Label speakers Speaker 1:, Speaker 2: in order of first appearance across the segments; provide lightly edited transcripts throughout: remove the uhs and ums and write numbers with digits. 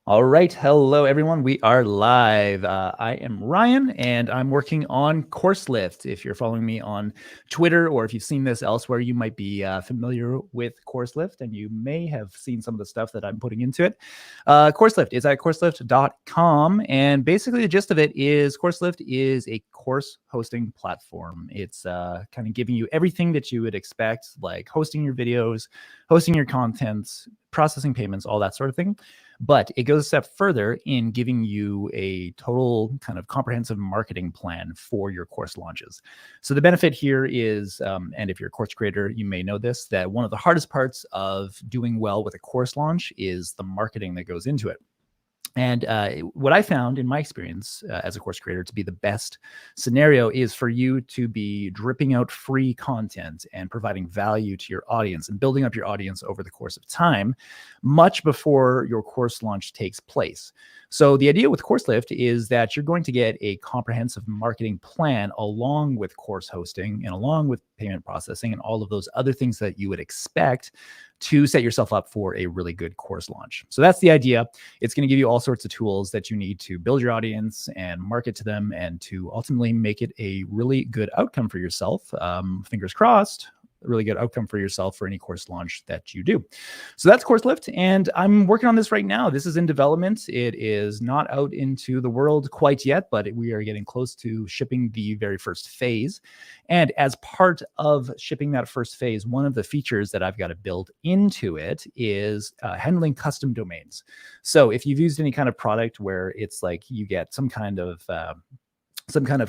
Speaker 1: All right. Hello, everyone. We are live. I am Ryan, and I'm working on CourseLift. If you're following me on Twitter or if you've seen this elsewhere, you might be familiar with CourseLift, and you may have seen some of the stuff that I'm putting into it. CourseLift is at CourseLift.com, and basically the gist of it is CourseLift is a course hosting platform. It's kind of giving you everything that you would expect, like hosting your videos, hosting your content, processing payments, all that sort of thing. But it goes a step further in giving you a total kind of comprehensive marketing plan for your course launches. So the benefit here is, and if you're a course creator, you may know this, that one of the hardest parts of doing well with a course launch is the marketing that goes into it. And what I found in my experience as a course creator to be the best scenario is for you to be dripping out free content and providing value to your audience and building up your audience over the course of time, much before your course launch takes place. So the idea with CourseLift is that you're going to get a comprehensive marketing plan along with course hosting and along with payment processing and all of those other things that you would expect to set yourself up for a really good course launch. So that's the idea. It's going to give you all sorts of tools that you need to build your audience and market to them and to ultimately make it a really good outcome for yourself. Fingers crossed, a really good outcome for yourself for any course launch that you do. So that's CourseLift, and I'm working on this right now. This is in development. It is not out into the world quite yet, but we are getting close to shipping the very first phase. And as part of shipping that first phase, one of the features that I've got to build into it is handling custom domains. So if you've used any kind of product where it's like you get some kind of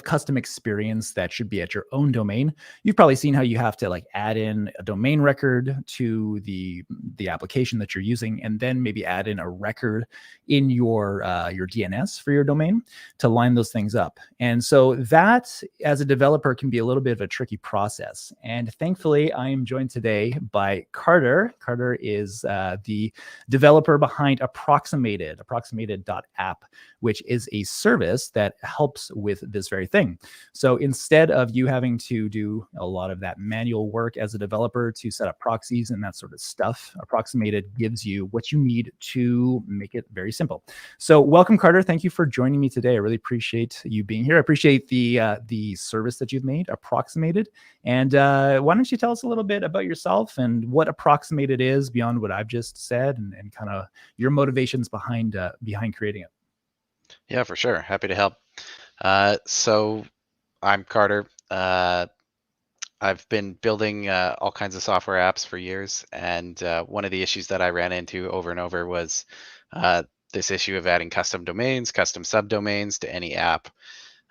Speaker 1: custom experience that should be at your own domain, you've probably seen how you have to like add in a domain record to the application that you're using, and then maybe add in a record in your DNS for your domain to line those things up. And so that, as a developer, can be a little bit of a tricky process. And thankfully, I am joined today by Carter. Carter is the developer behind Approximated.app, which is a service that helps with this very thing. So instead of you having to do a lot of that manual work as a developer to set up proxies and that sort of stuff, Approximated gives you what you need to make it very simple. So welcome, Carter. Thank you for joining me today. I really appreciate you being here. I appreciate the service that you've made, Approximated. And why don't you tell us a little bit about yourself and what Approximated is beyond what I've just said, and kind of your motivations behind creating it.
Speaker 2: Yeah, for sure. Happy to help. So I'm Carter. I've been building all kinds of software apps for years, and one of the issues that I ran into over and over was this issue of adding custom domains, custom subdomains to any app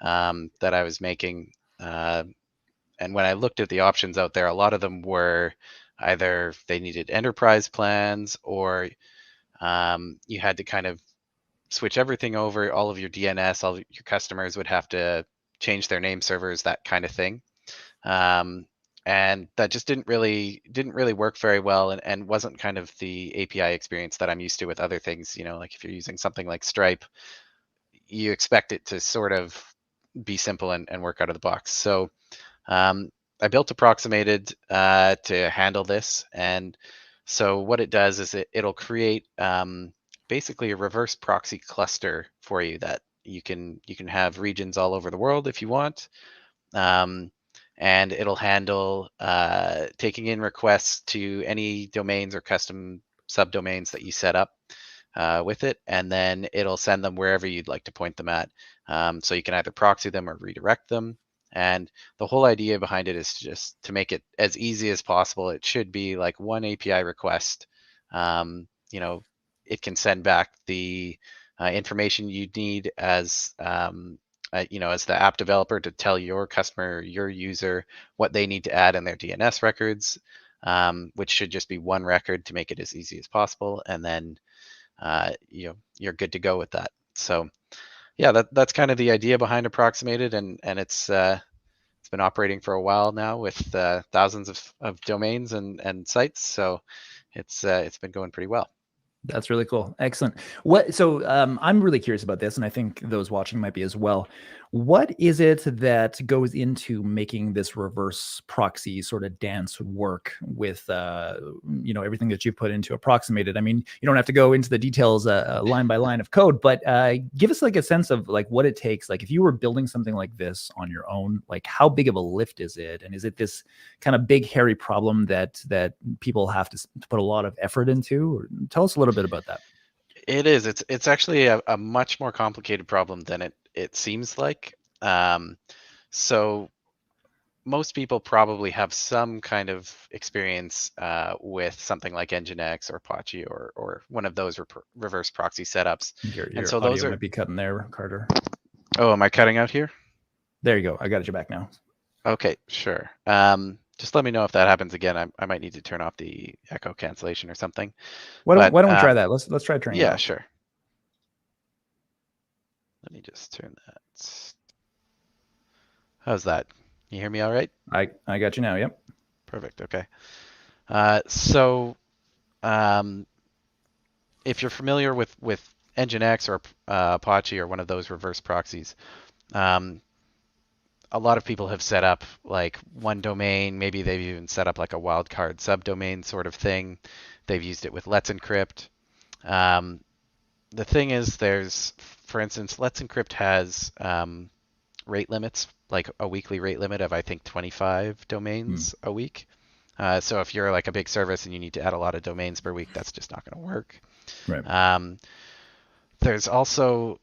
Speaker 2: that I was making. And when I looked at the options out there, a lot of them were either they needed enterprise plans, or you had to kind of switch everything over, all of your DNS, all of your customers would have to change their name servers, that kind of thing. And that just didn't really work very well, and wasn't kind of the API experience that I'm used to with other things. You know, like if you're using something like Stripe, you expect it to sort of be simple and work out of the box. So I built Approximated to handle this. And so what it does is it'll create basically a reverse proxy cluster for you that you can have regions all over the world if you want. And it'll handle taking in requests to any domains or custom subdomains that you set up with it, and then it'll send them wherever you'd like to point them at. So you can either proxy them or redirect them. And the whole idea behind it is just to make it as easy as possible. It should be like one API request. You know, it can send back the information you need as you know, as the app developer, to tell your customer, your user, what they need to add in their DNS records, which should just be one record to make it as easy as possible. And then you know, you're good to go with that. So yeah, that's kind of the idea behind Approximated, and it's been operating for a while now with thousands of domains and sites. So it's been going pretty well.
Speaker 1: That's really cool. Excellent. What? So I'm really curious about this, and I think those watching might be as well. What is it that goes into making this reverse proxy sort of dance work with everything that you put into Approximated? I mean, you don't have to go into the details line by line of code, but give us like a sense of like what it takes. Like if you were building something like this on your own, like how big of a lift is it, and is it this kind of big hairy problem that people have to put a lot of effort into? Or tell us a little bit about that.
Speaker 2: It is. It's actually a much more complicated problem than it seems like. Um, so most people probably have some kind of experience with something like Nginx or Apache or one of those reverse proxy setups. And
Speaker 1: Your
Speaker 2: so those
Speaker 1: audio
Speaker 2: are.
Speaker 1: might be cutting there, Carter.
Speaker 2: Oh, am I cutting out here?
Speaker 1: There you go. I got you back now.
Speaker 2: Okay, sure. Just let me know if that happens again. I might need to turn off the echo cancellation or something. But
Speaker 1: Why don't we try that? Let's try turning it
Speaker 2: yeah,
Speaker 1: off.
Speaker 2: sure. Let me just turn that. How's that? You hear me all right?
Speaker 1: I got you now. Yep.
Speaker 2: Perfect. Okay. So if you're familiar with Nginx or Apache or one of those reverse proxies, um, a lot of people have set up like one domain. Maybe they've even set up like a wildcard subdomain sort of thing. They've used it with Let's Encrypt. Um, the thing is, for instance, Let's Encrypt has rate limits, like a weekly rate limit of I think 25 domains a week. So if you're like a big service and you need to add a lot of domains per week, that's just not going to work.
Speaker 1: Right.
Speaker 2: There's also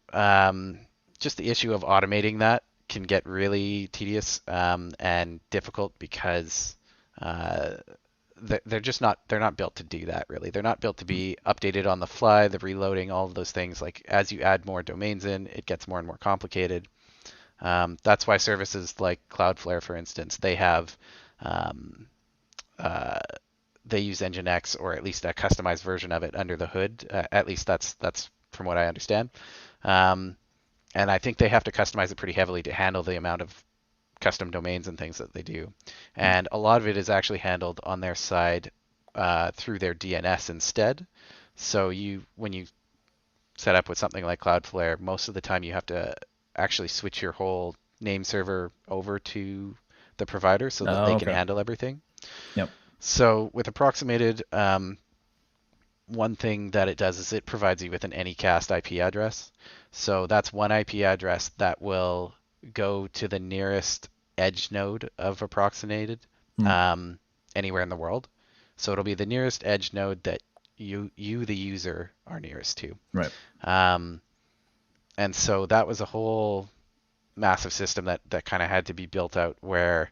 Speaker 2: just the issue of automating that can get really tedious and difficult because they're not built to do that really. They're not built to be updated on the fly, the reloading, all of those things. Like as you add more domains in, it gets more and more complicated. That's why services like Cloudflare, for instance, they have they use Nginx or at least a customized version of it under the hood. At least that's from what I understand. And I think they have to customize it pretty heavily to handle the amount of custom domains and things that they do. And a lot of it is actually handled on their side through their DNS instead. So when you set up with something like Cloudflare, most of the time you have to actually switch your whole name server over to the provider so that they can
Speaker 1: Okay.
Speaker 2: handle everything.
Speaker 1: Yep.
Speaker 2: So with Approximated, one thing that it does is it provides you with an Anycast IP address. So that's one IP address that will go to the nearest edge node of Approximated anywhere in the world. So it'll be the nearest edge node that you the user, are nearest to.
Speaker 1: Right.
Speaker 2: And so that was a whole massive system that kind of had to be built out where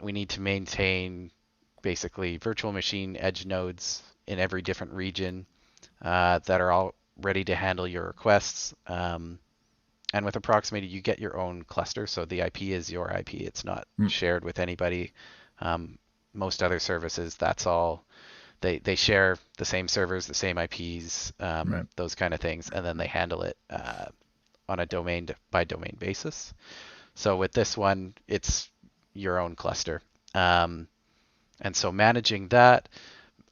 Speaker 2: we need to maintain basically virtual machine edge nodes in every different region that are all ready to handle your requests. And with Approximated, you get your own cluster, so the IP is your IP. It's not shared with anybody. Most other services, that's all. They share the same servers, the same IPs,
Speaker 1: Right.
Speaker 2: those kind of things, and then they handle it on a domain by domain basis. So with this one, it's your own cluster. And so managing that,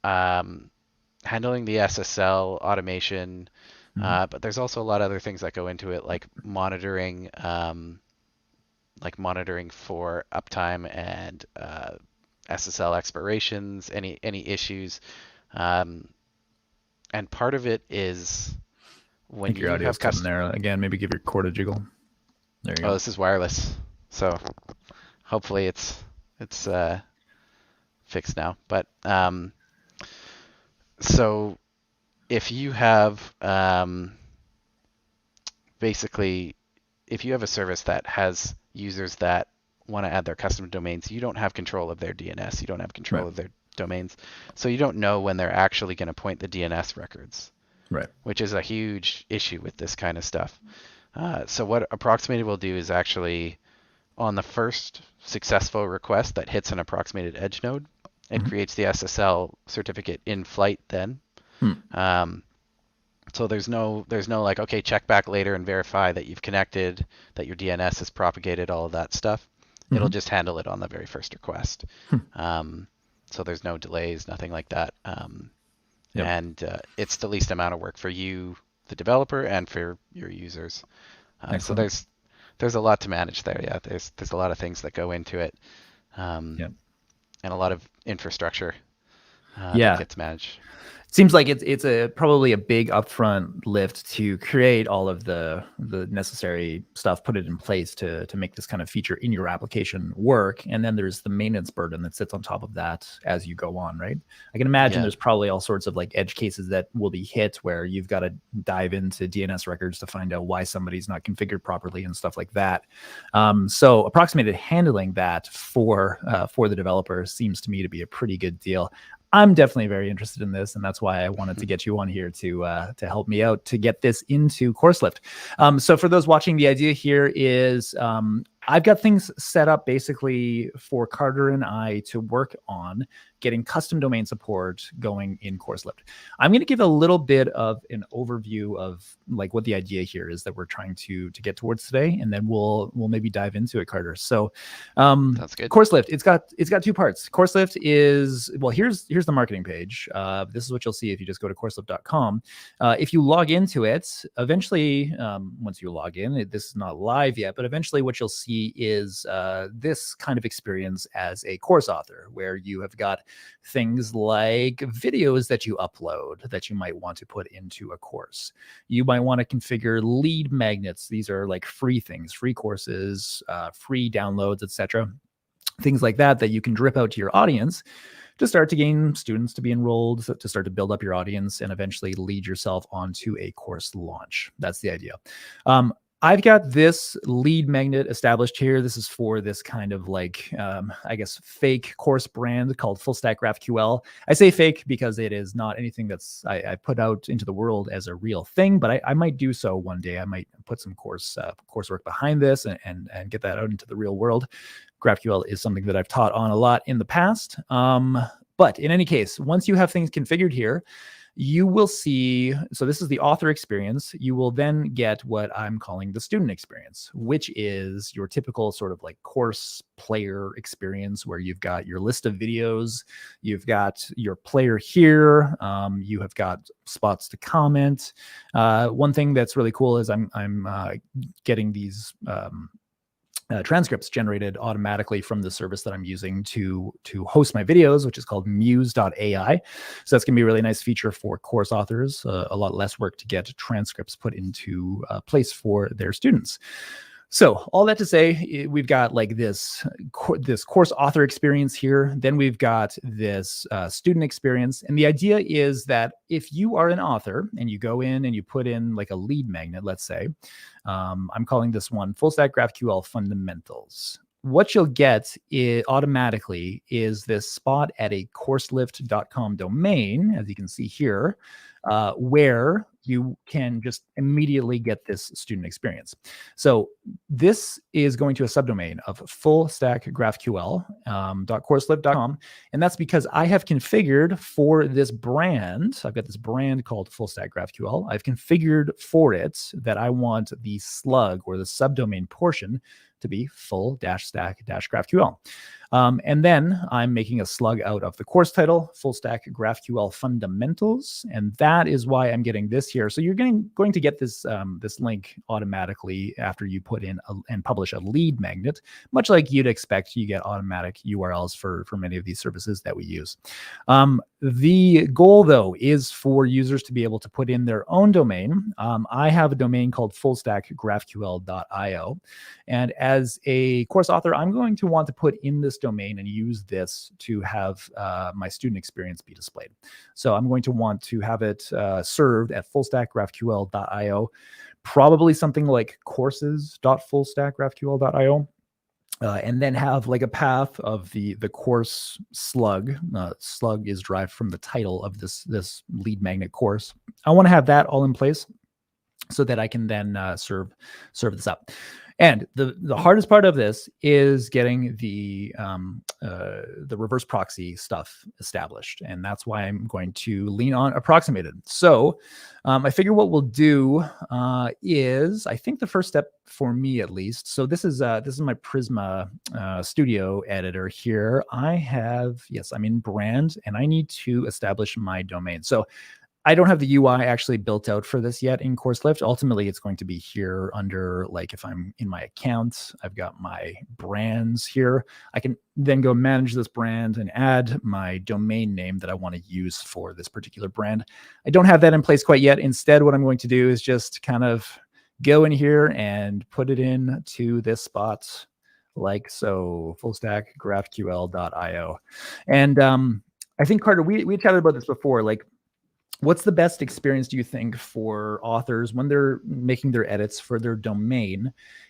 Speaker 2: handling the SSL automation, but there's also a lot of other things that go into it, like monitoring for uptime and SSL expirations, any issues. And part of it is
Speaker 1: I
Speaker 2: when
Speaker 1: think your
Speaker 2: you
Speaker 1: audio's
Speaker 2: have
Speaker 1: cutting there. Again, maybe give your cord a jiggle. There you
Speaker 2: Oh,
Speaker 1: go.
Speaker 2: this is wireless, so hopefully it's fixed now. But so if you have basically if you have a service that has users that want to add their custom domains, you don't have control of their DNS. You don't have control
Speaker 1: Right.
Speaker 2: of their domains. So you don't know when they're actually going to point the DNS records,
Speaker 1: Right.
Speaker 2: which is a huge issue with this kind of stuff. So what Approximated will do is actually, on the first successful request that hits an Approximated edge node, it creates the SSL certificate in flight then. So there's no like, okay, check back later and verify that you've connected, that your DNS is propagated, all of that stuff. It'll just handle it on the very first request. So there's no delays, nothing like that.
Speaker 1: Yep.
Speaker 2: and it's the least amount of work for you, the developer, and for your users. So
Speaker 1: Excellent.
Speaker 2: there's a lot to manage there. Yeah, there's a lot of things that go into it, um,
Speaker 1: Yep.
Speaker 2: and a lot of infrastructure that
Speaker 1: Yeah.
Speaker 2: gets managed.
Speaker 1: Seems like it's a probably a big upfront lift to create all of the necessary stuff, put it in place to make this kind of feature in your application work. And then there's the maintenance burden that sits on top of that as you go on, right? I can imagine
Speaker 2: Yeah.
Speaker 1: there's probably all sorts of like edge cases that will be hit where you've got to dive into DNS records to find out why somebody's not configured properly and stuff like that. So Approximated handling that for the developer seems to me to be a pretty good deal. I'm definitely very interested in this, and that's why I wanted to get you on here to help me out to get this into CourseLift. So for those watching, the idea here is I've got things set up basically for Carter and I to work on getting custom domain support going in CourseLift. I'm going to give a little bit of an overview of like what the idea here is that we're trying to get towards today, and then we'll maybe dive into it, Carter. So
Speaker 2: Sounds good.
Speaker 1: CourseLift, it's got two parts. CourseLift is, well, here's the marketing page. This is what you'll see if you just go to CourseLift.com. If you log into it, eventually, once you log in, this is not live yet, but eventually what you'll see is this kind of experience as a course author, where you have got things like videos that you upload that you might want to put into a course. You might want to configure lead magnets. These are like free things, free courses, free downloads, etc. Things like that you can drip out to your audience to start to gain students to be enrolled, to start to build up your audience, and eventually lead yourself onto a course launch. That's the idea. I've got this lead magnet established here. This is for this kind of like, I guess, fake course brand called Full Stack GraphQL. I say fake because it is not anything that's I put out into the world as a real thing, but I might do so one day. I might put some coursework behind this and get that out into the real world. GraphQL is something that I've taught on a lot in the past. But in any case, once you have things configured here, you will see, so this is the author experience. You will then get what I'm calling the student experience, which is your typical sort of like course player experience where you've got your list of videos, you've got your player here, you have got spots to comment. One thing that's really cool is I'm getting these transcripts generated automatically from the service that I'm using to host my videos, which is called Muse.ai. So that's going to be a really nice feature for course authors, a lot less work to get transcripts put into place for their students. So all that to say, we've got like this course author experience here. Then we've got this student experience. And the idea is that if you are an author and you go in and you put in like a lead magnet, let's say, I'm calling this one Full Stack GraphQL Fundamentals. What you'll get automatically is this spot at a CourseLift.com domain, as you can see here, where you can just immediately get this student experience. So this is going to a subdomain of fullstackgraphql.courselift.com. And that's because I have configured for this brand, I've got this brand called Full Stack GraphQL. I've configured for it that I want the slug or the subdomain portion to be full-stack-GraphQL. And then I'm making a slug out of the course title, Full Stack GraphQL Fundamentals. And that is why I'm getting this here. So you're going to get this, this link automatically after you put in and publish a lead magnet, much like you'd expect. You get automatic URLs for many of these services that we use. The goal, though, is for users to be able to put in their own domain. I have a domain called fullstackgraphql.io. And as a course author, I'm going to want to put in this domain and use this to have my student experience be displayed. So I'm going to want to have it served at fullstackgraphql.io, probably something like courses.fullstackgraphql.io. And then have like a path of the course slug. Slug is derived from the title of this lead magnet course. I want to have that all in place. so that I can then serve this up. And the hardest part of this is getting the reverse proxy stuff established, and that's why I'm going to lean on Approximated. So I figure what we'll do is, I think the first step for me at least. So this is my Prisma Studio editor here. I'm in brand, and I need to establish my domain. So I don't have the UI actually built out for this yet in CourseLift. Ultimately, it's going to be here under, like, if I'm in my account, I've got my brands here. I can then go manage this brand and add my domain name that I want to use for this particular brand. I don't have that in place quite yet. Instead, what I'm going to do is just kind of go in here and put it in to this spot, like so, fullstackgraphql.io. And I think, Carter, we chatted about this before, like, what's the best experience, do you think, for authors when they're making their edits for their domain,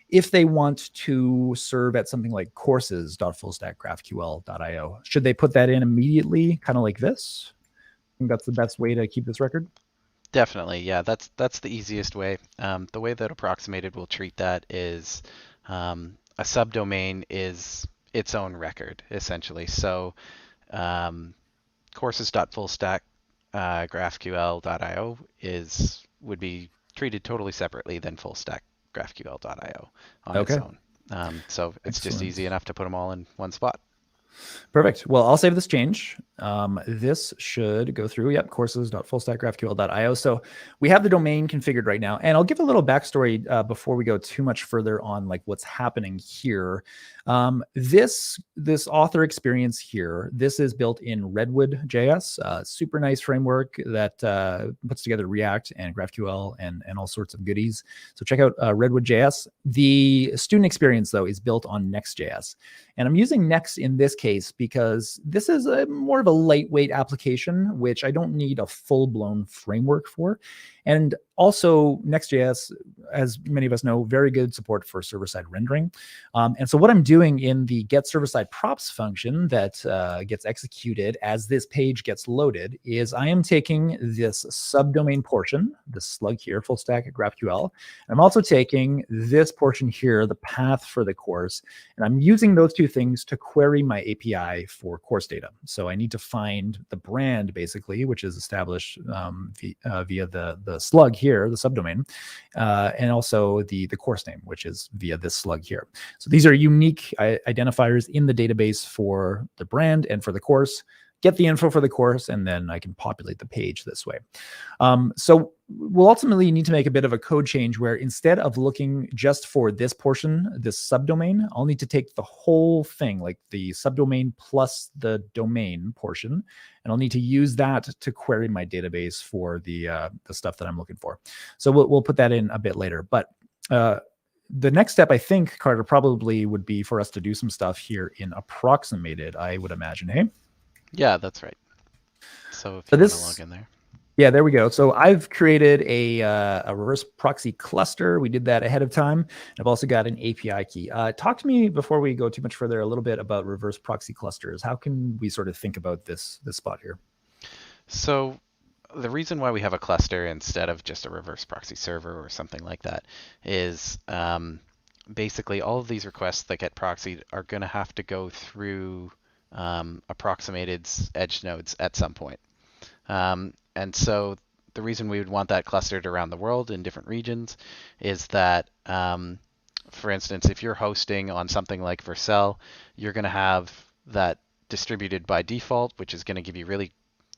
Speaker 1: if they want to serve at something like courses.fullstackgraphql.io? Should they put that in immediately, kind of like this? I think that's the best way to keep this record.
Speaker 2: Definitely, yeah. That's the easiest way. The way that Approximated will treat that is a subdomain is its own record, essentially. So courses.fullstackgraphql.io would be treated totally separately than fullstackgraphql.io on its
Speaker 1: Okay.
Speaker 2: own. So it's just
Speaker 1: Excellent.
Speaker 2: easy enough to put them all in one spot.
Speaker 1: Perfect. Well, I'll save this change. This should go through. Yep, courses.fullstackgraphql.io. So we have the domain configured right now, and I'll give a little backstory before we go too much further on, like, what's happening here. This author experience here, this is built in Redwood.js, super nice framework that puts together React and GraphQL and all sorts of goodies. So check out Redwood.js. The student experience, though, is built on Next.js. And I'm using Next in this case because this is more of a lightweight application, which I don't need a full-blown framework for. And also, Next.js, as many of us know, very good support for server-side rendering. And so what I'm doing in the get server-side props function that gets executed as this page gets loaded is I am taking this subdomain portion, this slug here, full stack at GraphQL. And I'm also taking this portion here, the path for the course, and I'm using those two things to query my API for course data. So I need to find the brand, basically, which is established via the slug here, the subdomain, and also the course name, which is via this slug here. So these are unique identifiers in the database for the brand and for the course. Get the info for the course, and then I can populate the page this way. So we'll ultimately need to make a bit of a code change where instead of looking just for this portion, this subdomain, I'll need to take the whole thing, like the subdomain plus the domain portion, and I'll need to use that to query my database for the stuff that I'm looking for. So we'll put that in a bit later. But the next step, I think, Carter, probably would be for us to do some stuff here in Approximated, I would imagine, hey?
Speaker 2: Yeah, that's right. So if you want to log in there.
Speaker 1: Yeah, there we go. So I've created a reverse proxy cluster. We did that ahead of time. I've also got an API key. Talk to me, before we go too much further, a little bit about reverse proxy clusters. How can we sort of think about this spot here?
Speaker 2: So the reason why we have a cluster instead of just a reverse proxy server or something like that is basically all of these requests that get proxied are going to have to go through Approximated's edge nodes at some point. And so the reason we would want that clustered around the world in different regions is that, for instance, if you're hosting on something like Vercel, you're going to have that distributed by default, which is going to give you really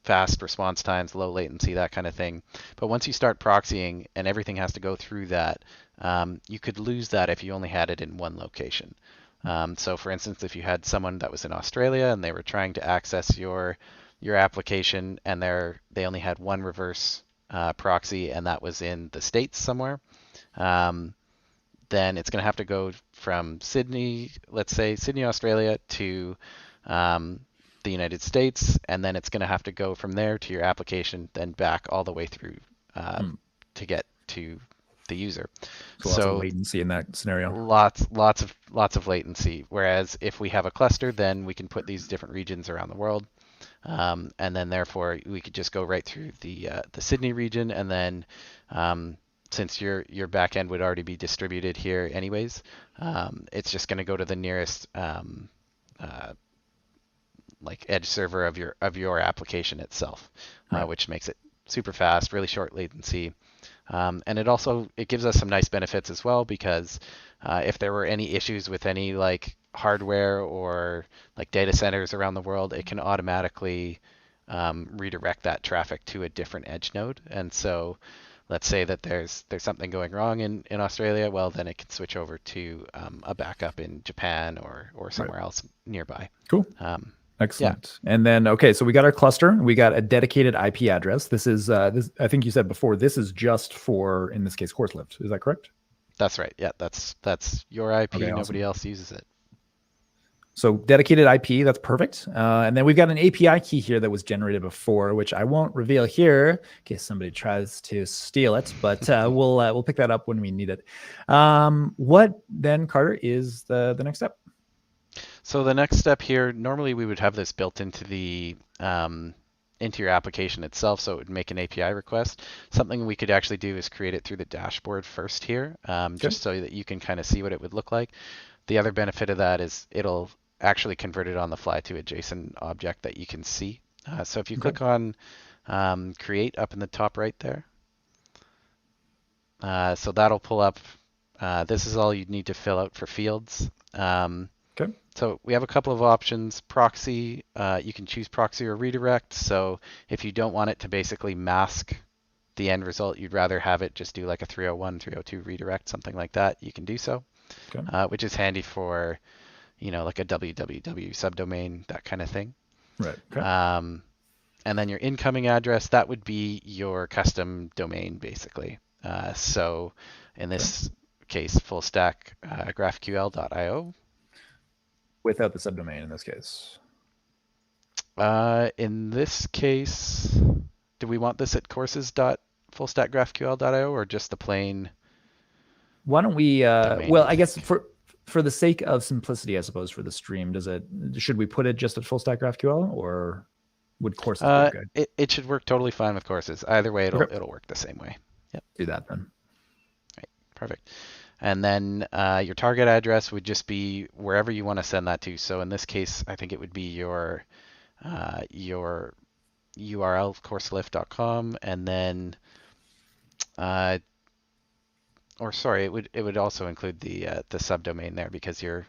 Speaker 2: fast response times, low latency, that kind of thing. But once you start proxying and everything has to go through that, you could lose that if you only had it in one location. So for instance, if you had someone that was in Australia and they were trying to access your application and they only had one reverse proxy and that was in the States somewhere, then it's going to have to go from Sydney, let's say Sydney, Australia, to the United States, and then it's going to have to go from there to your application, then back all the way through to get to the user.
Speaker 1: So lots of latency in that scenario.
Speaker 2: Lots of latency. Whereas if we have a cluster, then we can put these different regions around the world, and then therefore we could just go right through the Sydney region, and then since your backend would already be distributed here anyways, it's just going to go to the nearest uh, like edge server of your application itself,
Speaker 1: Right.
Speaker 2: which makes it super fast, really short latency. And it gives us some nice benefits as well because if there were any issues with any like hardware or like data centers around the world, it can automatically redirect that traffic to a different edge node. And so let's say that there's something going wrong in Australia, well then it can switch over to a backup in Japan or
Speaker 1: Right.
Speaker 2: somewhere else nearby.
Speaker 1: Cool.
Speaker 2: Um, yeah,
Speaker 1: Excellent. And then, okay, so we got our cluster. We got a dedicated IP address. This is, this, I think you said before, this is just for, in this case, CourseLift. Is that correct?
Speaker 2: that's right. Yeah, that's your IP.
Speaker 1: Okay,
Speaker 2: Nobody
Speaker 1: awesome.
Speaker 2: else uses it.
Speaker 1: So dedicated IP, that's perfect. And then we've got an API key here that was generated before, which I won't reveal here in case somebody tries to steal it, but we'll pick that up when we need it. What then, Carter, is the next step?
Speaker 2: So the next step here, normally we would have this built into your application itself, so it would make an API request. Something we could actually do is create it through the dashboard first here, just so that you can kind of see what it would look like. The other benefit of that is it'll actually convert it on the fly to a JSON object that you can see. So if you click on create up in the top right there, so that'll pull up. This is all you need to fill out for fields.
Speaker 1: Okay.
Speaker 2: So we have a couple of options. Proxy, you can choose proxy or redirect. So if you don't want it to basically mask the end result, you'd rather have it just do like a 301, 302 redirect, something like that, you can do so,
Speaker 1: Okay.
Speaker 2: which is handy for, like a www subdomain, that kind of thing.
Speaker 1: Right. Okay.
Speaker 2: And then your incoming address, that would be your custom domain, basically. So in this case, fullstack graphql.io.
Speaker 1: Without the subdomain in this case.
Speaker 2: In this case, do we want this at courses.fullstackgraphql.io or just the plain?
Speaker 1: Why don't we?
Speaker 2: Domain?
Speaker 1: Well, I guess for the sake of simplicity, I suppose for the stream, should we put it just at fullstack GraphQL or would courses be okay?
Speaker 2: It should work totally fine with courses. Either way, it'll work the same way. Yep.
Speaker 1: Do that then.
Speaker 2: Right. Perfect. And then your target address would just be wherever you want to send that to. So in this case, I think it would be your URL, CourseLift.com, and then, or sorry, it would also include the subdomain there because your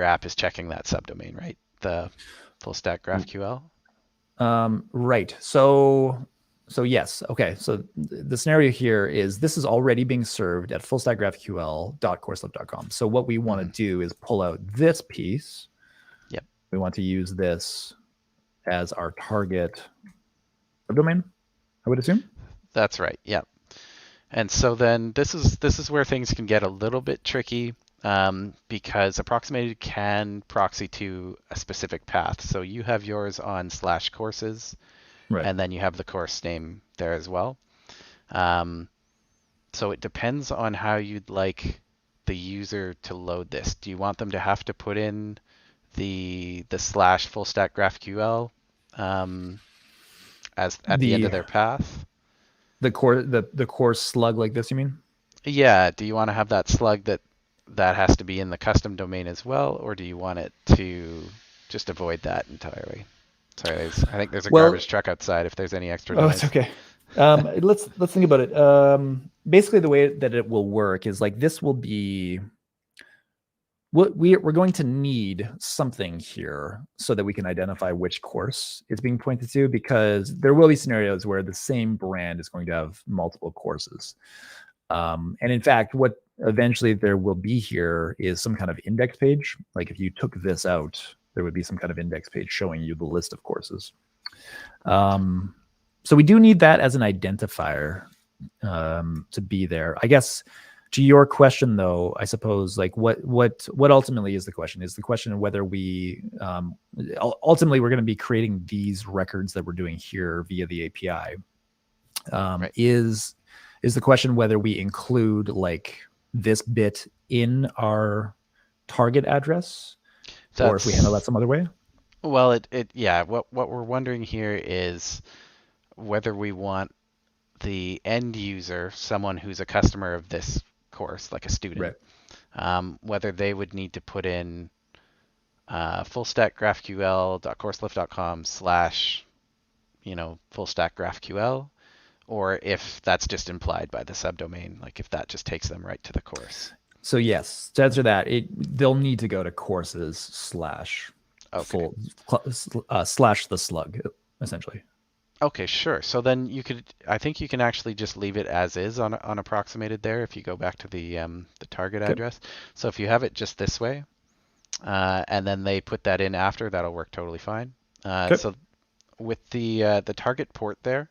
Speaker 2: app is checking that subdomain, right? The full stack GraphQL.
Speaker 1: Right. So yes. Okay. So the scenario here is this is already being served at fullstackgraphql.courselift.com. So what we want to do is pull out this piece.
Speaker 2: Yep.
Speaker 1: We want to use this as our target subdomain, I would assume.
Speaker 2: That's right. Yep. And so then this is where things can get a little bit tricky because Approximated can proxy to a specific path. So you have yours on /courses.
Speaker 1: Right.
Speaker 2: And then you have the course name there as well. So it depends on how you'd like the user to load this. Do you want them to have to put in the /fullstackgraphql as at the end of their path?
Speaker 1: The course slug like this, you mean?
Speaker 2: Yeah. Do you want to have that slug that has to be in the custom domain as well, or do you want it to just avoid that entirely? Sorry, I think there's a garbage truck outside. If there's any extra noise.
Speaker 1: Oh, it's okay. Let's think about it. Basically, the way that it will work is like this will be. We're going to need something here so that we can identify which course is being pointed to, because there will be scenarios where the same brand is going to have multiple courses. And in fact, what eventually there will be here is some kind of index page. Like if you took this out, there would be some kind of index page showing you the list of courses. So we do need that as an identifier to be there. I guess to your question, though, I suppose like what ultimately is the question? Is the question of whether we ultimately we're going to be creating these records that we're doing here via the API? Right. Is the question whether we include like this bit in our target address? Or if we handle that some other way?
Speaker 2: Well, yeah. What we're wondering here is whether we want the end user, someone who's a customer of this course, like a student,
Speaker 1: Right.
Speaker 2: whether they would need to put in full stack graphql.courselift.com slash, full stack graphql, or if that's just implied by the subdomain, like if that just takes them right to the course.
Speaker 1: So yes, to answer that, they'll need to go to courses slash
Speaker 2: Okay.
Speaker 1: slash the slug, essentially.
Speaker 2: Okay, sure. So then I think you can actually just leave it as is on Approximated there if you go back to the target
Speaker 1: Okay.
Speaker 2: address. So if you have it just this way, and then they put that in after, that'll work totally fine.
Speaker 1: Okay.
Speaker 2: So with the target port there,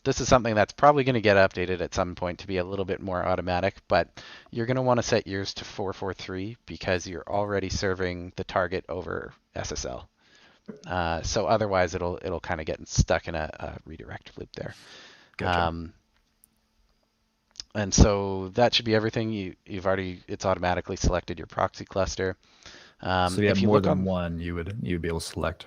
Speaker 2: this is something that's probably going to get updated at some point to be a little bit more automatic, but you're going to want to set yours to 443 because you're already serving the target over SSL. So otherwise, it'll kind of get stuck in a redirect loop there.
Speaker 1: Gotcha.
Speaker 2: And so that should be everything. It's automatically selected your proxy cluster.
Speaker 1: So if you have
Speaker 2: If you
Speaker 1: more
Speaker 2: look
Speaker 1: than
Speaker 2: on,
Speaker 1: one, you'd be able to select.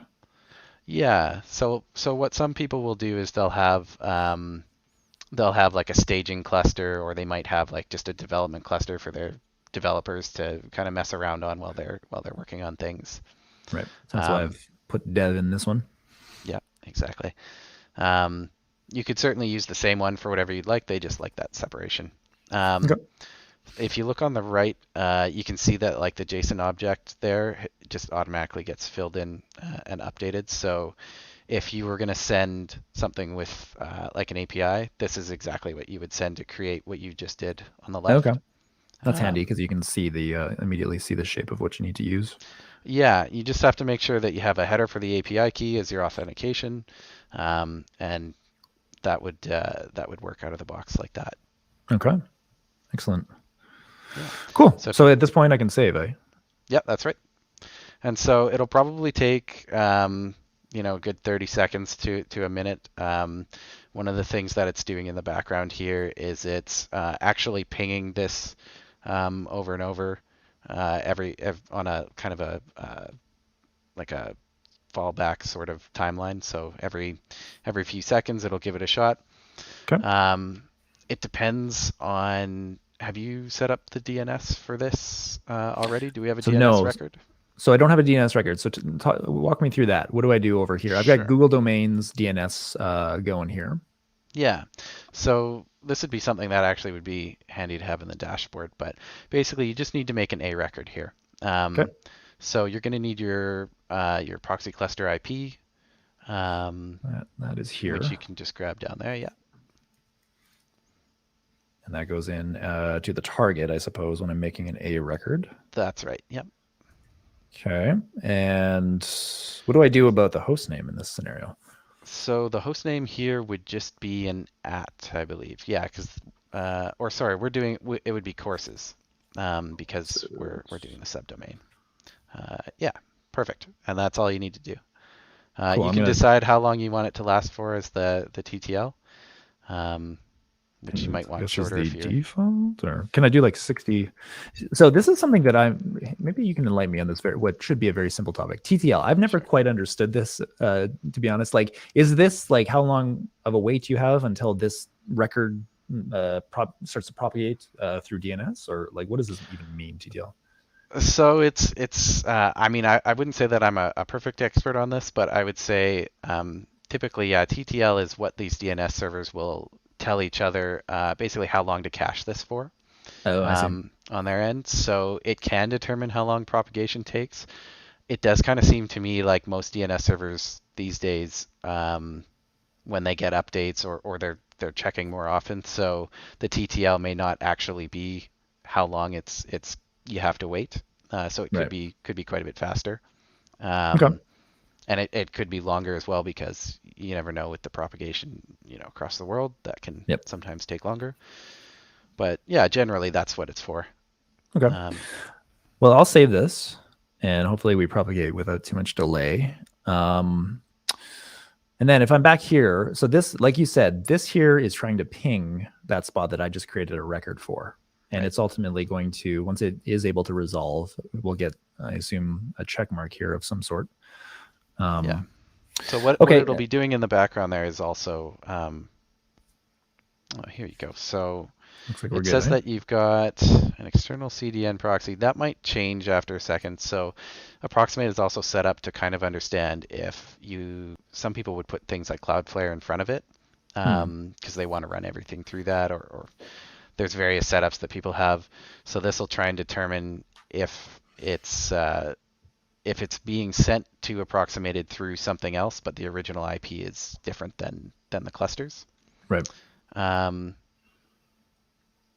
Speaker 2: yeah. So what some people will do is they'll have like a staging cluster, or they might have like just a development cluster for their developers to kind of mess around on while they're working on things.
Speaker 1: Right. That's why I've put dev in this one.
Speaker 2: Yeah, exactly. You could certainly use the same one for whatever you'd like. They just like that separation.
Speaker 1: Okay.
Speaker 2: If you look on the right, you can see that like the JSON object there just automatically gets filled in and updated. So if you were going to send something with like an API, this is exactly what you would send to create what you just did on the left.
Speaker 1: Okay. That's handy
Speaker 2: Um,
Speaker 1: because you can see immediately see the shape of what you need to use.
Speaker 2: yeah, you just have to make sure that you have a header for the API key as your authentication, and that would work out of the box like that.
Speaker 1: Okay. Excellent.
Speaker 2: Yeah.
Speaker 1: Cool. So at this point, I can save, eh?
Speaker 2: Yep, that's right. And so it'll probably take a good 30 seconds to a minute. One of the things that it's doing in the background here is it's actually pinging this over and over every on a kind of a like a fallback sort of timeline. So every few seconds, it'll give it a shot.
Speaker 1: Okay.
Speaker 2: It depends on. Have you set up the DNS for this already? Do we have a DNS record?
Speaker 1: So I don't have a DNS record. So walk me through that. What do I do over here? I've got Google Domains DNS going here.
Speaker 2: Yeah. So this would be something that actually would be handy to have in the dashboard. But basically, you just need to make an A record here.
Speaker 1: Okay.
Speaker 2: So you're going to need your proxy cluster IP.
Speaker 1: That is here.
Speaker 2: Which you can just grab down there. Yeah.
Speaker 1: And that goes in to the target, I suppose, when I'm making an A record.
Speaker 2: That's right. Yep.
Speaker 1: Okay. And what do I do about the host name in this scenario?
Speaker 2: So the host name here would just be an @ I believe. Yeah, because it would be courses because we're doing the subdomain. Yeah, perfect. And that's all you need to do. Cool, you can decide how long you want it to last for as the TTL. Which you might want shorter if you're
Speaker 1: default, or can I do like 60? So this is something that maybe you can enlighten me on this what should be a very simple topic. TTL. I've never quite understood this, to be honest. Like, is this like how long of a wait you have until this record starts to propagate through DNS, or like what does this even mean, TTL?
Speaker 2: So it's I mean, I wouldn't say that I'm a perfect expert on this, but I would say typically, yeah, TTL is what these DNS servers will tell each other basically how long to cache this for on their end. So it can determine how long propagation takes. It does kind of seem to me like most DNS servers these days, when they get updates or they're checking more often. So the TTL may not actually be how long it's you have to wait. So it could be quite a bit faster.
Speaker 1: Okay.
Speaker 2: And it could be longer as well because you never know with the propagation, across the world that can sometimes take longer. But yeah, generally that's what it's for.
Speaker 1: Okay. Well, I'll save this and hopefully we propagate without too much delay. And then if I'm back here, so this, like you said, this here is trying to ping that spot that I just created a record for. And it's ultimately going to, once it is able to resolve, we'll get, I assume, a check mark here of some sort.
Speaker 2: Yeah. So what it'll be doing in the background there is also Oh, here you go. So
Speaker 1: Looks like we're
Speaker 2: it
Speaker 1: good,
Speaker 2: says
Speaker 1: eh?
Speaker 2: that you've got an external CDN proxy. That might change after a second. So Approximate is also set up to kind of understand if some people would put things like Cloudflare in front of it
Speaker 1: Hmm.
Speaker 2: because they want to run everything through that, or there's various setups that people have. So this will try and determine if it's being sent to Approximated through something else, but the original IP is different than the clusters.
Speaker 1: Right.
Speaker 2: Um,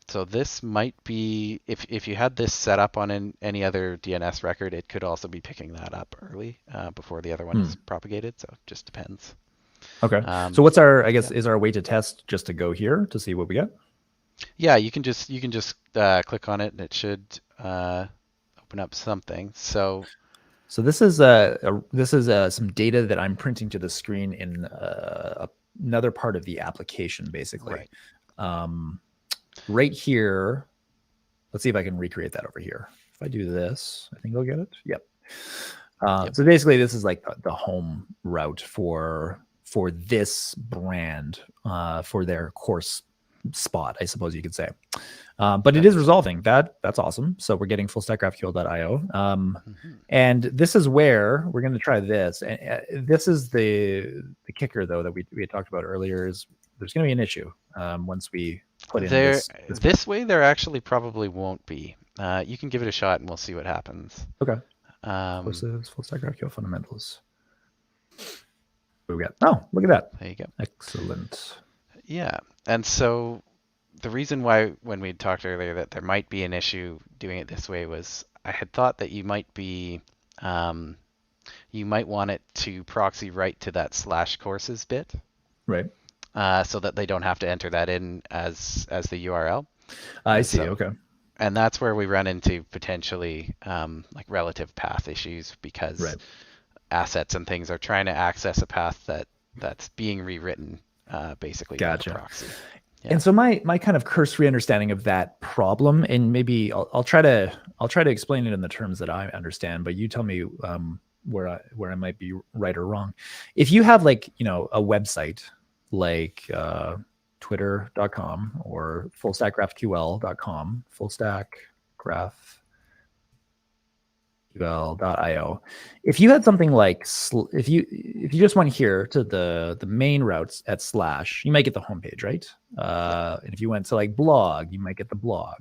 Speaker 2: so this might be if you had this set up on any other DNS record, it could also be picking that up early before the other one
Speaker 1: Hmm.
Speaker 2: is propagated. So it just depends.
Speaker 1: Okay. So
Speaker 2: Um,
Speaker 1: what's our, I guess,
Speaker 2: yeah,
Speaker 1: is our way to test just to go here to see what we get?
Speaker 2: yeah. You can just click on it and it should open up something. So
Speaker 1: So this is some data that I'm printing to the screen in another part of the application, basically.
Speaker 2: right.
Speaker 1: Um, right here, let's see if I can recreate that over here. If I do this, I think I'll get it. Yep.
Speaker 2: Yep.
Speaker 1: So basically, this is like the home route for this brand for their course spot, I suppose you could say. But it is
Speaker 2: Perfect.
Speaker 1: resolving that. That's awesome. So we're getting fullstackgraphql.io.
Speaker 2: Hmm.
Speaker 1: And this is where we're going to try this. And this is the kicker, though, that we had talked about earlier. Is there's going to be an issue once we put in this part.
Speaker 2: This way there actually probably won't be. You can give it a shot and we'll see what happens.
Speaker 1: Okay.
Speaker 2: Um,
Speaker 1: Courses, full stack GraphQL fundamentals. What do we got? Oh, look at that.
Speaker 2: there you go.
Speaker 1: Excellent.
Speaker 2: Yeah. And so the reason why when we talked earlier that there might be an issue doing it this way was I had thought that um, you might want it to proxy right to that /courses bit,
Speaker 1: Right.
Speaker 2: so that they don't have to enter that in as the URL.
Speaker 1: I
Speaker 2: And
Speaker 1: see.
Speaker 2: so
Speaker 1: Okay.
Speaker 2: and that's where we run into potentially like relative path issues because
Speaker 1: Right.
Speaker 2: assets and things are trying to access a path that's being rewritten basically by the
Speaker 1: Gotcha.
Speaker 2: proxy. Yeah.
Speaker 1: And so my kind of cursory understanding of that problem, and maybe I'll try to explain it in the terms that I understand, but you tell me where I might be right or wrong. If you have like a website like twitter.com or fullstackgraphql.com, fullstackgraphql.io, if you had something like if you just went here to the main routes at /, you might get the homepage, right?
Speaker 2: Yep.
Speaker 1: And if you went to like blog, you might get the blog.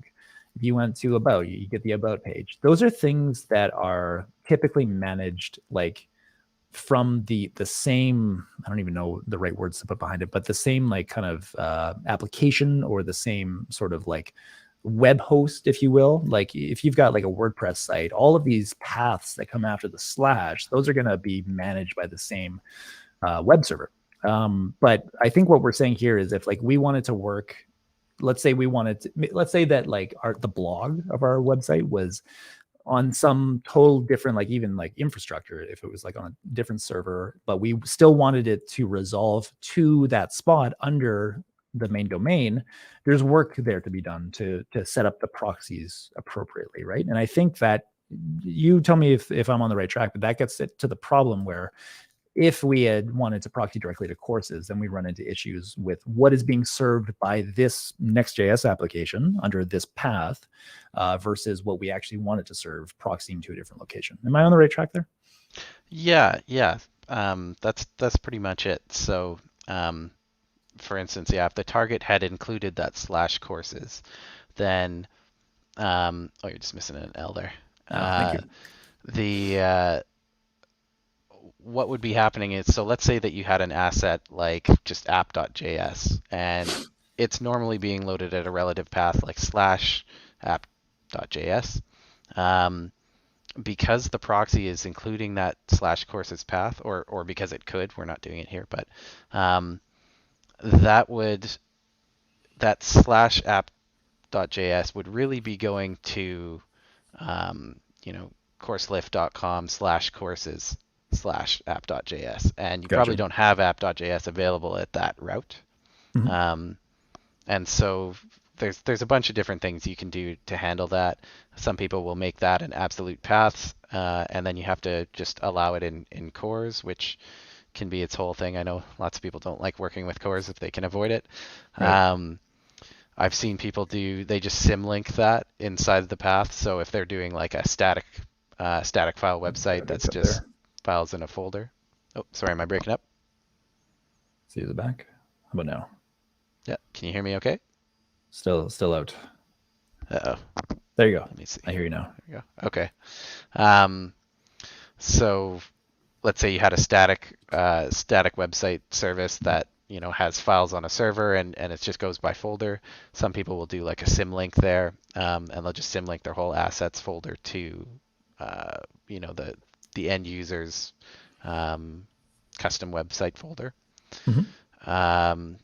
Speaker 1: If you went to about, you get the about page. Those are things that are typically managed like from the same, I don't even know the right words to put behind it, but the same like kind of application or the same sort of like web host, if you will. Like if you've got like a WordPress site, all of these paths that come after the / those are going to be managed by the same web server. But I think what we're saying here is if like we wanted to work, let's say that like the blog of our website was on some total different, like even like infrastructure, if it was like on a different server, but we still wanted it to resolve to that spot under the main domain, there's work there to be done to set up the proxies appropriately, right? And I think that, you tell me if I'm on the right track, but that gets it to the problem where if we had wanted to proxy directly to courses, then we run into issues with what is being served by this Next.js application under this path versus what we actually wanted to serve proxying to a different location. Am I on the right track there?
Speaker 2: Yeah. That's pretty much it. So, for instance, yeah, if the target had included that /courses, then oh, you're just missing an L there.
Speaker 1: Oh, thank you.
Speaker 2: The what would be happening is, so let's say that you had an asset like just app.js, and it's normally being loaded at a relative path like /app.js. Because the proxy is including that /courses path, or because it could, we're not doing it here, but that /app.js would really be going to CourseLift.com/courses/app.js, and you probably
Speaker 1: Gotcha.
Speaker 2: don't have app.js available at that route.
Speaker 1: Mhm.
Speaker 2: Um, and so there's a bunch of different things you can do to handle that. Some people will make that an absolute path, and then you have to just allow it in cores, which can be its whole thing. I know lots of people don't like working with cores if they can avoid it.
Speaker 1: Right.
Speaker 2: I've seen people they just symlink that inside the path. So if they're doing like a static file website,
Speaker 1: It's
Speaker 2: that's
Speaker 1: up
Speaker 2: just
Speaker 1: there.
Speaker 2: files in a folder. Oh, sorry, am I breaking up?
Speaker 1: See the back. How about now?
Speaker 2: Yeah, can you hear me okay?
Speaker 1: Still out.
Speaker 2: Uh-oh.
Speaker 1: There you go.
Speaker 2: Let me see.
Speaker 1: I hear you now.
Speaker 2: There we go. Okay. Um, so let's say you had a static website service that has files on a server and it just goes by folder. Some people will do like a symlink there, and they'll just symlink their whole assets folder to uh, the end user's custom website folder.
Speaker 1: Mhm.
Speaker 2: Um,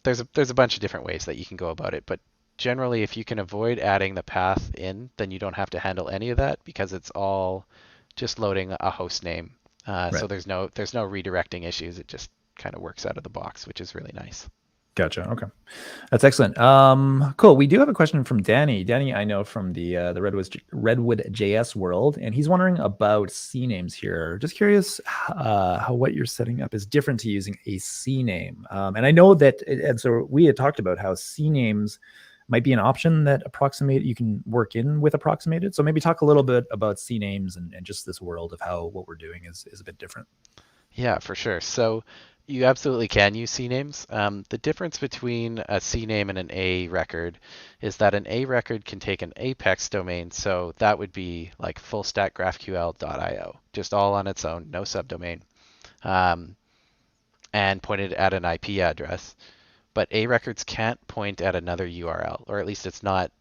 Speaker 2: there's a bunch of different ways that you can go about it, but generally, if you can avoid adding the path in, then you don't have to handle any of that because it's all just loading a host name.
Speaker 1: Right.
Speaker 2: So there's no redirecting issues. It just kind of works out of the box, which is really nice.
Speaker 1: Gotcha. Okay. That's excellent. Cool. We do have a question from Danny. Danny, I know from the Redwood JS world, and he's wondering about CNAMEs here. Just curious how what you're setting up is different to using a CNAME. And I know that, and so we had talked about how CNAMEs might be an option that you can work in with Approximated. So maybe talk a little bit about CNAMEs and just this world of how what we're doing is a bit different.
Speaker 2: Yeah, for sure. So you absolutely can use CNAMEs. The difference between a CNAME and an A record is that an A record can take an Apex domain, so that would be like fullstackgraphql.io, just all on its own, no subdomain, um, and pointed at an IP address. But A records can't point at another URL, or at least it's not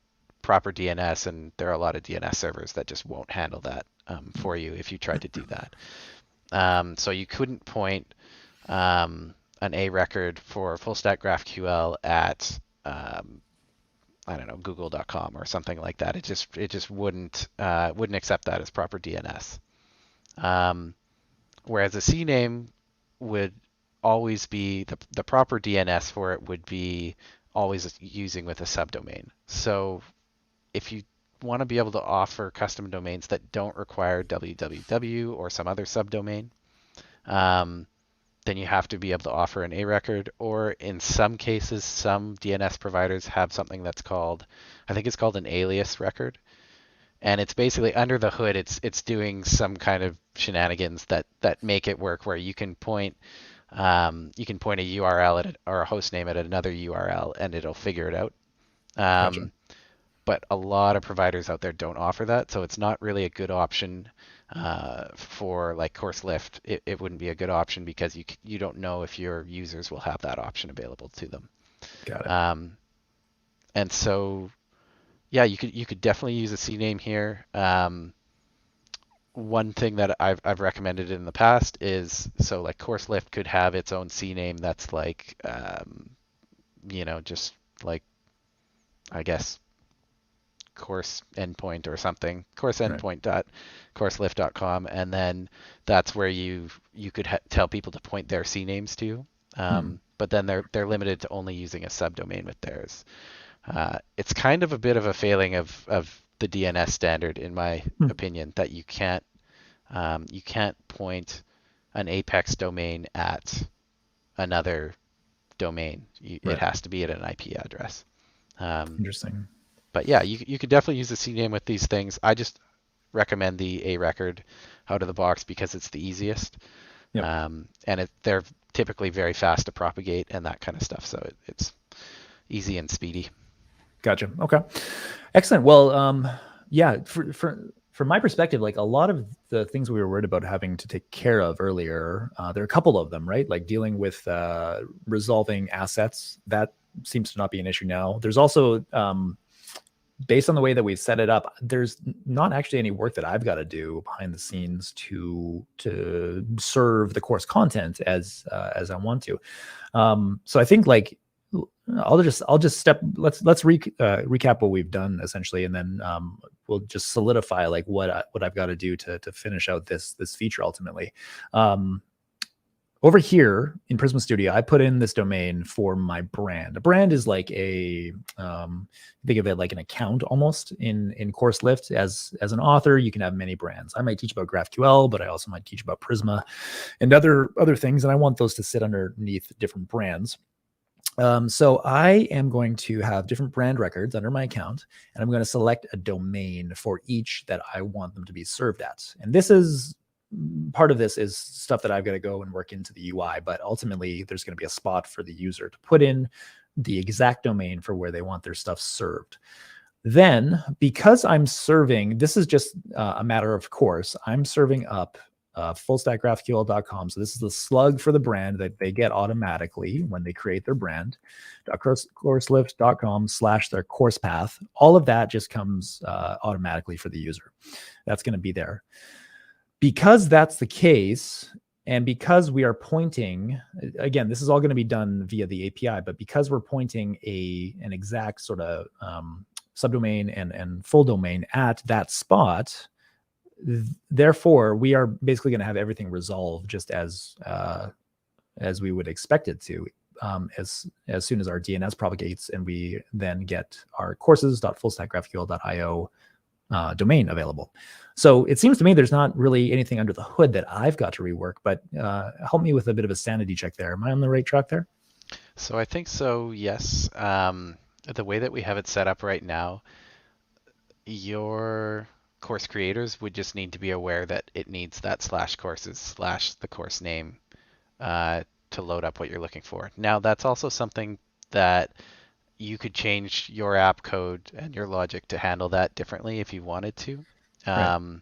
Speaker 2: proper DNS, and there are a lot of DNS servers that just won't handle that for you if you tried to do that. So you couldn't point an A record for full stack GraphQL at I don't know, google.com or something like that. It just wouldn't accept that as proper DNS. Whereas a CNAME would always be the proper DNS for it would be always using with a subdomain. So if you want to be able to offer custom domains that don't require www or some other subdomain, then you have to be able to offer an A record, or in some cases, some DNS providers have something that's called, I think it's called an alias record, and it's basically under the hood, it's doing some kind of shenanigans that make it work where you can point a URL or a host name at another URL, and it'll figure it out.
Speaker 1: Gotcha.
Speaker 2: But a lot of providers out there don't offer that, so it's not really a good option for like CourseLift. It wouldn't be a good option because you don't know if your users will have that option available to them.
Speaker 1: Got it.
Speaker 2: And so, yeah, you could definitely use a CNAME here. One thing that I've recommended in the past is so like CourseLift could have its own CNAME that's like just like I guess course endpoint or something, course
Speaker 1: Right.
Speaker 2: endpoint.courselift.com, and then that's where you could tell people to point their CNAMEs to. But then they're limited to only using a subdomain with theirs. It's kind of a bit of a failing of the DNS standard, in my opinion, that you can't point an Apex domain at another domain. It has to be at an IP address.
Speaker 1: Interesting.
Speaker 2: But yeah, you could definitely use the CNAME with these things. I just recommend the A record out of the box because it's the easiest.
Speaker 1: Yep.
Speaker 2: And they're typically very fast to propagate and that kind of stuff. So it's easy and speedy.
Speaker 1: Gotcha. Okay. Excellent. Well, yeah, from my perspective, like a lot of the things we were worried about having to take care of earlier, there are a couple of them, right? Like dealing with resolving assets. That seems to not be an issue now. There's also, based on the way that we've set it up, there's not actually any work that I've got to do behind the scenes to serve the course content as I want to. So I think like I'll just recap what we've done essentially, and then we'll just solidify like what I've got to do to finish out this feature ultimately. over here in Prisma Studio, I put in this domain for my brand. A brand is like think of it like an account almost in CourseLift. As an author, you can have many brands. I might teach about GraphQL, but I also might teach about Prisma and other things, and I want those to sit underneath different brands. So I am going to have different brand records under my account, and I'm going to select a domain for each that I want them to be served at. And this is part of this is stuff that I've got to go and work into the UI, but ultimately there's going to be a spot for the user to put in the exact domain for where they want their stuff served. Then, because I'm serving, this is just a matter of course, I'm serving up fullstackgraphql.com. So this is the slug for the brand that they get automatically when they create their brand. CourseLift.com / their course path. All of that just comes automatically for the user. That's going to be there. Because that's the case, and because we are pointing, again, this is all going to be done via the API, but because we're pointing an exact sort of subdomain and full domain at that spot, therefore we are basically going to have everything resolved just as we would expect it to, as soon as our DNS propagates and we then get our courses.fullstackgraphql.io domain available. So it seems to me there's not really anything under the hood that I've got to rework, but help me with a bit of a sanity check there. Am I on the right track there?
Speaker 2: So I think so, yes. The way that we have it set up right now, your course creators would just need to be aware that it needs that /courses / the course name to load up what you're looking for. Now, that's also something that you could change your app code and your logic to handle that differently if you wanted to.
Speaker 1: Right.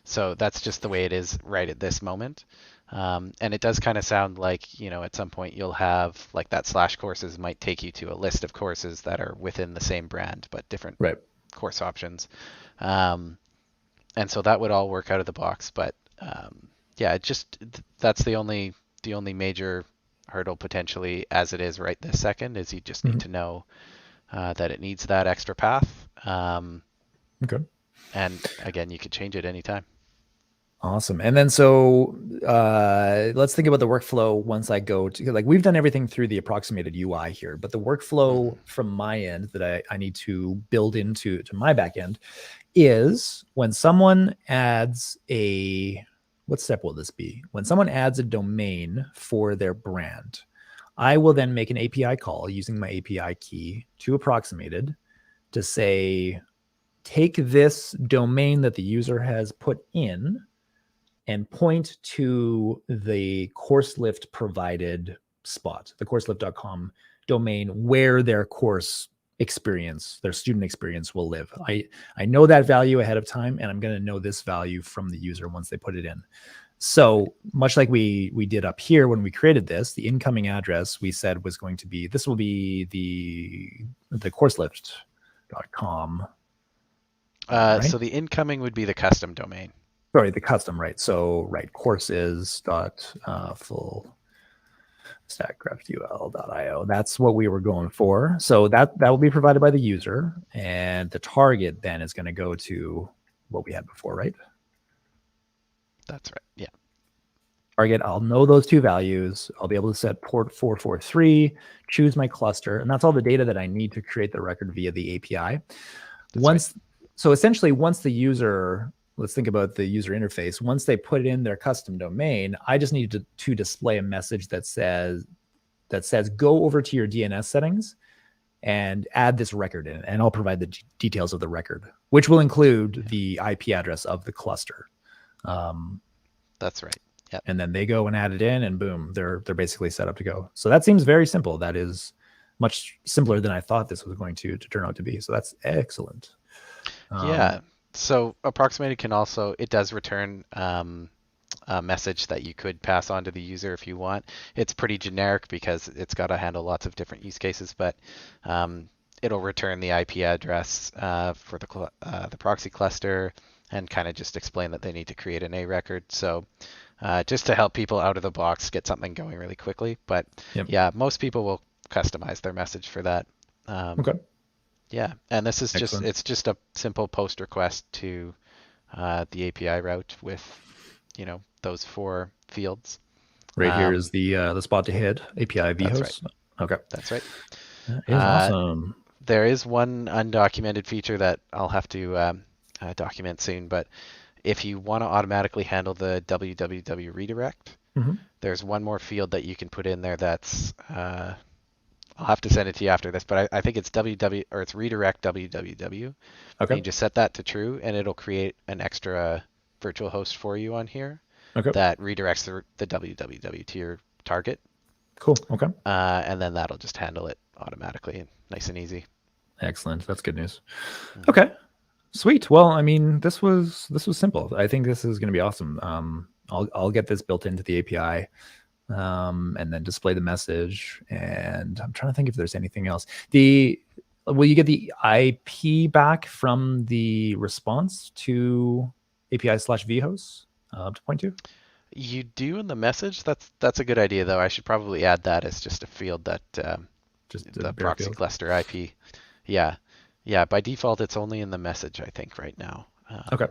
Speaker 2: So that's just the way it is right at this moment. And it does kind of sound like, at some point you'll have like that /courses might take you to a list of courses that are within the same brand, but different
Speaker 1: Right.
Speaker 2: course options. And so that would all work out of the box. But yeah, that's the only major hurdle potentially as it is right this second is you just need to know that it needs that extra path.
Speaker 1: Okay.
Speaker 2: And again, you could change it anytime.
Speaker 1: Awesome. And then so let's think about the workflow once I go to, like, we've done everything through the approximated UI here, but the workflow from my end that I need to build into my backend is when someone adds what step will this be? When someone adds a domain for their brand, I will then make an API call using my API key to Approximated to say, take this domain that the user has put in and point to the CourseLift provided spot, the CourseLift.com domain where their course experience, their student experience will live. I know that value ahead of time, and I'm going to know this value from the user once they put it in. So much like we did up here when we created this, the incoming address we said was going to be, this will be the CourseLift.com.
Speaker 2: Right? So the incoming would be the custom domain.
Speaker 1: Sorry, the custom, right? So courses dot full stack graphql.io. That's what we were going for. So that will be provided by the user, and the target then is going to go to what we had before, right?
Speaker 2: That's right. Yeah.
Speaker 1: Target, I'll know those two values. I'll be able to set port 443, choose my cluster, and that's all the data that I need to create the record via the API. So essentially, once the user, let's think about the user interface. Once they put in their custom domain, I just need to display a message that says go over to your DNS settings and add this record in, and I'll provide the details of the record, which will include the IP address of the cluster.
Speaker 2: That's right. Yep.
Speaker 1: And then they go and add it in, and boom, they're basically set up to go. So that seems very simple. That is much simpler than I thought this was going to turn out to be. So that's excellent.
Speaker 2: Yeah. So Approximated can also, it does return a message that you could pass on to the user if you want. It's pretty generic because it's got to handle lots of different use cases, but it'll return the IP address for the proxy cluster and kind of just explain that they need to create an A record. So just to help people out of the box get something going really quickly. But yeah, most people will customize their message for that.
Speaker 1: Okay.
Speaker 2: Yeah, and this is
Speaker 1: Excellent.
Speaker 2: it's just a simple post request to the API route with, those 4 fields.
Speaker 1: Right here is the spot to hit API
Speaker 2: That's
Speaker 1: vhost.
Speaker 2: right.
Speaker 1: Okay,
Speaker 2: That's right.
Speaker 1: that is awesome.
Speaker 2: There is one undocumented feature that I'll have to document soon, but if you want to automatically handle the www redirect,
Speaker 1: Mm-hmm.
Speaker 2: there's one more field that you can put in there that's I'll have to send it to you after this, but I think it's www or it's redirect www.
Speaker 1: Okay.
Speaker 2: You just set that to true, and it'll create an extra virtual host for you on here
Speaker 1: Okay.
Speaker 2: that redirects the www to your target.
Speaker 1: Cool. Okay.
Speaker 2: And then that'll just handle it automatically and nice and easy.
Speaker 1: Excellent. That's good news.
Speaker 2: Mm-hmm.
Speaker 1: Okay. Sweet. Well, I mean, this was simple. I think this is going to be awesome. I'll get this built into the API, and then display the message. And I'm trying to think if there's anything else. Will you get the IP back from the response to API/vhost to point to?
Speaker 2: You do in the message. That's a good idea, though. I should probably add that as just a field that
Speaker 1: Just
Speaker 2: the
Speaker 1: bare
Speaker 2: proxy
Speaker 1: field.
Speaker 2: cluster IP. Yeah, yeah. By default, it's only in the message, I think, right now.
Speaker 1: Okay.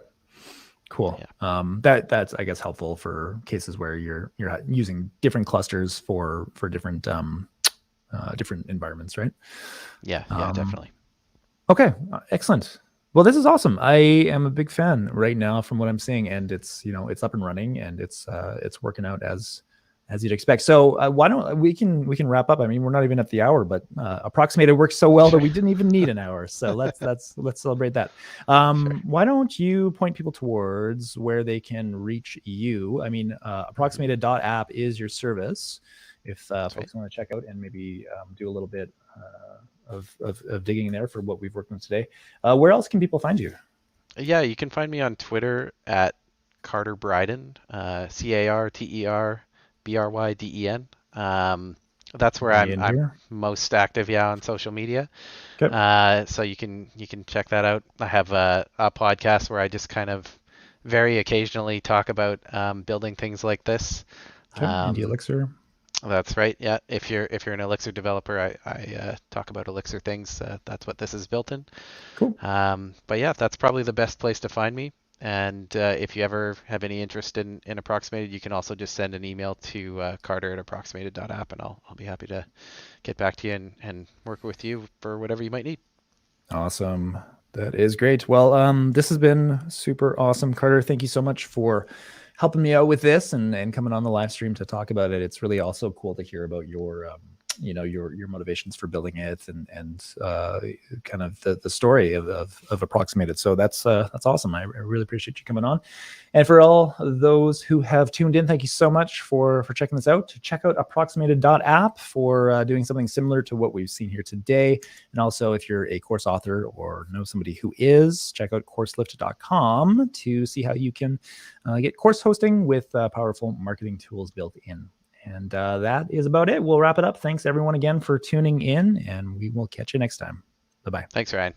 Speaker 1: Cool.
Speaker 2: Yeah.
Speaker 1: That's I guess helpful for cases where you're using different clusters for different different environments, right?
Speaker 2: Yeah, definitely.
Speaker 1: Okay, excellent. Well, this is awesome. I am a big fan right now from what I'm seeing, and it's it's up and running, and it's working out as you'd expect. So why don't we can wrap up? I mean, we're not even at the hour, but Approximated works so well that we didn't even need an hour. So let's celebrate that.
Speaker 2: Sure.
Speaker 1: Why don't you point people towards where they can reach you? I mean, Approximated.app is your service. If folks want to check out and maybe do a little bit of digging in there for what we've worked on today, where else can people find you?
Speaker 2: Yeah, you can find me on Twitter at Carter Bryden, CarterBryden. That's where I'm most active, on social media.
Speaker 1: Okay.
Speaker 2: So you can check that out. I have a podcast where I just kind of very occasionally talk about building things like this.
Speaker 1: Okay. Indie Elixir.
Speaker 2: That's right. Yeah. If you're an Elixir developer, I talk about Elixir things. That's what this is built in.
Speaker 1: Cool.
Speaker 2: But yeah, that's probably the best place to find me. And if you ever have any interest in Approximated, you can also just send an email to Carter@Approximated.app, and I'll be happy to get back to you and work with you for whatever you might need.
Speaker 1: Awesome. That is great. Well, this has been super awesome, Carter. Thank you so much for helping me out with this and coming on the live stream to talk about it. It's really also cool to hear about your your motivations for building it and kind of the story of Approximated. So that's awesome. I really appreciate you coming on. And for all those who have tuned in, thank you so much for checking this out. Check out Approximated.app for doing something similar to what we've seen here today. And also, if you're a course author or know somebody who is, check out CourseLift.com to see how you can get course hosting with powerful marketing tools built in. And that is about it. We'll wrap it up. Thanks everyone again for tuning in, and we will catch you next time. Bye-bye.
Speaker 2: Thanks, Ryan.